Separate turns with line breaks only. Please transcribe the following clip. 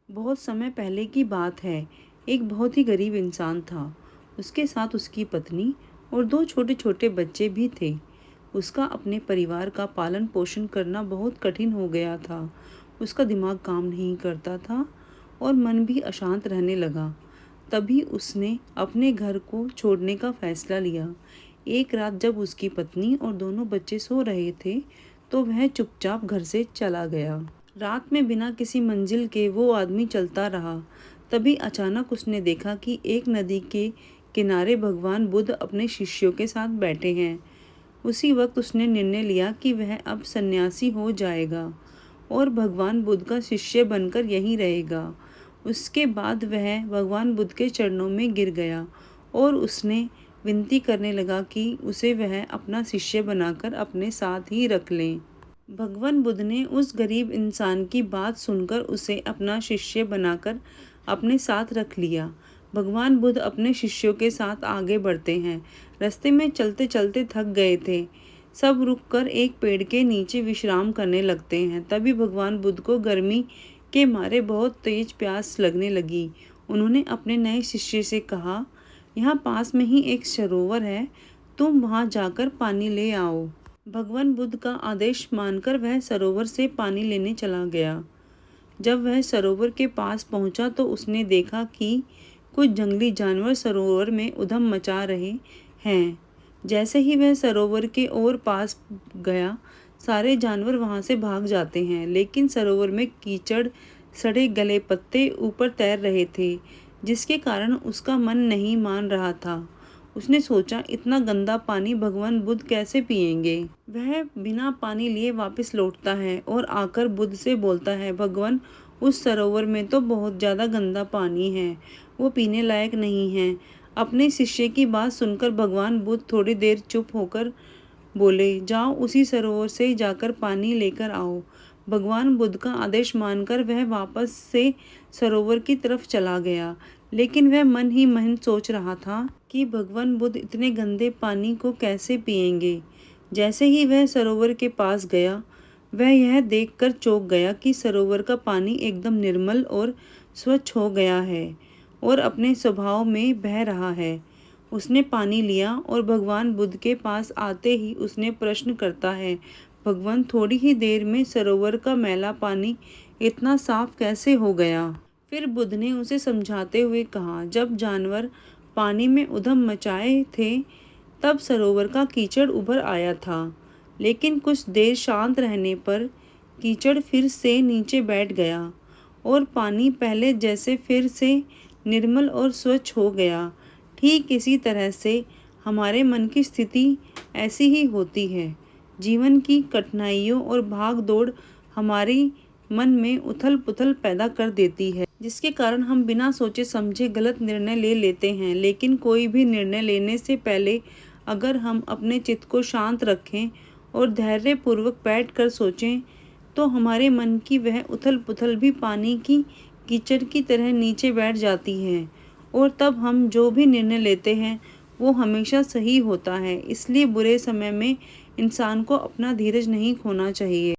बहुत समय पहले की बात है। एक बहुत ही गरीब इंसान था। उसके साथ उसकी पत्नी और दो छोटे छोटे बच्चे भी थे। उसका अपने परिवार का पालन पोषण करना बहुत कठिन हो गया था। उसका दिमाग काम नहीं करता था और मन भी अशांत रहने लगा। तभी उसने अपने घर को छोड़ने का फैसला लिया। एक रात जब उसकी पत्नी और दोनों बच्चे सो रहे थे, तो वह चुपचाप घर से चला गया। रात में बिना किसी मंजिल के वो आदमी चलता रहा। तभी अचानक उसने देखा कि एक नदी के किनारे भगवान बुद्ध अपने शिष्यों के साथ बैठे हैं। उसी वक्त उसने निर्णय लिया कि वह अब सन्यासी हो जाएगा और भगवान बुद्ध का शिष्य बनकर यहीं रहेगा। उसके बाद वह भगवान बुद्ध के चरणों में गिर गया और उसने विनती करने लगा कि उसे वह अपना शिष्य बनाकर अपने साथ ही रख लें। भगवान बुद्ध ने उस गरीब इंसान की बात सुनकर उसे अपना शिष्य बनाकर अपने साथ रख लिया। भगवान बुद्ध अपने शिष्यों के साथ आगे बढ़ते हैं। रास्ते में चलते चलते थक गए थे। सब रुककर एक पेड़ के नीचे विश्राम करने लगते हैं। तभी भगवान बुद्ध को गर्मी के मारे बहुत तेज प्यास लगने लगी। उन्होंने अपने नए शिष्य से कहा, यहाँ पास में ही एक सरोवर है, तुम वहाँ जाकर पानी ले आओ। भगवान बुद्ध का आदेश मानकर वह सरोवर से पानी लेने चला गया। जब वह सरोवर के पास पहुंचा तो उसने देखा कि कुछ जंगली जानवर सरोवर में उधम मचा रहे हैं। जैसे ही वह सरोवर के और पास गया, सारे जानवर वहां से भाग जाते हैं, लेकिन सरोवर में कीचड़, सड़े गले पत्ते ऊपर तैर रहे थे, जिसके कारण उसका मन नहीं मान रहा था। उसने सोचा, इतना गंदा पानी भगवान बुद्ध कैसे पिएंगे। वह बिना पानी लिए वापस लौटता है और आकर बुद्ध से बोलता है, भगवान, उस सरोवर में तो बहुत ज़्यादा गंदा पानी है, वो पीने लायक नहीं है। अपने शिष्य की बात सुनकर भगवान बुद्ध थोड़ी देर चुप होकर बोले, जाओ उसी सरोवर से जाकर पानी लेकर आओ। भगवान बुद्ध का आदेश मानकर वह वापस से सरोवर की तरफ चला गया, लेकिन वह मन ही मन सोच रहा था कि भगवान बुद्ध इतने गंदे पानी को कैसे पिएंगे। जैसे ही वह सरोवर के पास गया, वह यह देखकर चौंक गया कि सरोवर का पानी एकदम निर्मल और स्वच्छ हो गया है और अपने स्वभाव में बह रहा है। उसने पानी लिया और भगवान बुद्ध के पास आते ही उसने प्रश्न करता है, भगवान, थोड़ी ही देर में सरोवर का मैला पानी इतना साफ कैसे हो गया। फिर बुद्ध ने उसे समझाते हुए कहा, जब जानवर पानी में उधम मचाए थे तब सरोवर का कीचड़ उभर आया था, लेकिन कुछ देर शांत रहने पर कीचड़ फिर से नीचे बैठ गया और पानी पहले जैसे फिर से निर्मल और स्वच्छ हो गया। ठीक इसी तरह से हमारे मन की स्थिति ऐसी ही होती है। जीवन की कठिनाइयों और भाग दौड़ हमारी मन में उथल पुथल पैदा कर देती है, जिसके कारण हम बिना सोचे समझे गलत निर्णय ले लेते हैं। लेकिन कोई भी निर्णय लेने से पहले अगर हम अपने चित्त को शांत रखें और धैर्यपूर्वक बैठकर सोचें, तो हमारे मन की वह उथल पुथल भी पानी की कीचड़ की तरह नीचे बैठ जाती है और तब हम जो भी निर्णय लेते हैं वो हमेशा सही होता है। इसलिए बुरे समय में इंसान को अपना धीरज नहीं खोना चाहिए।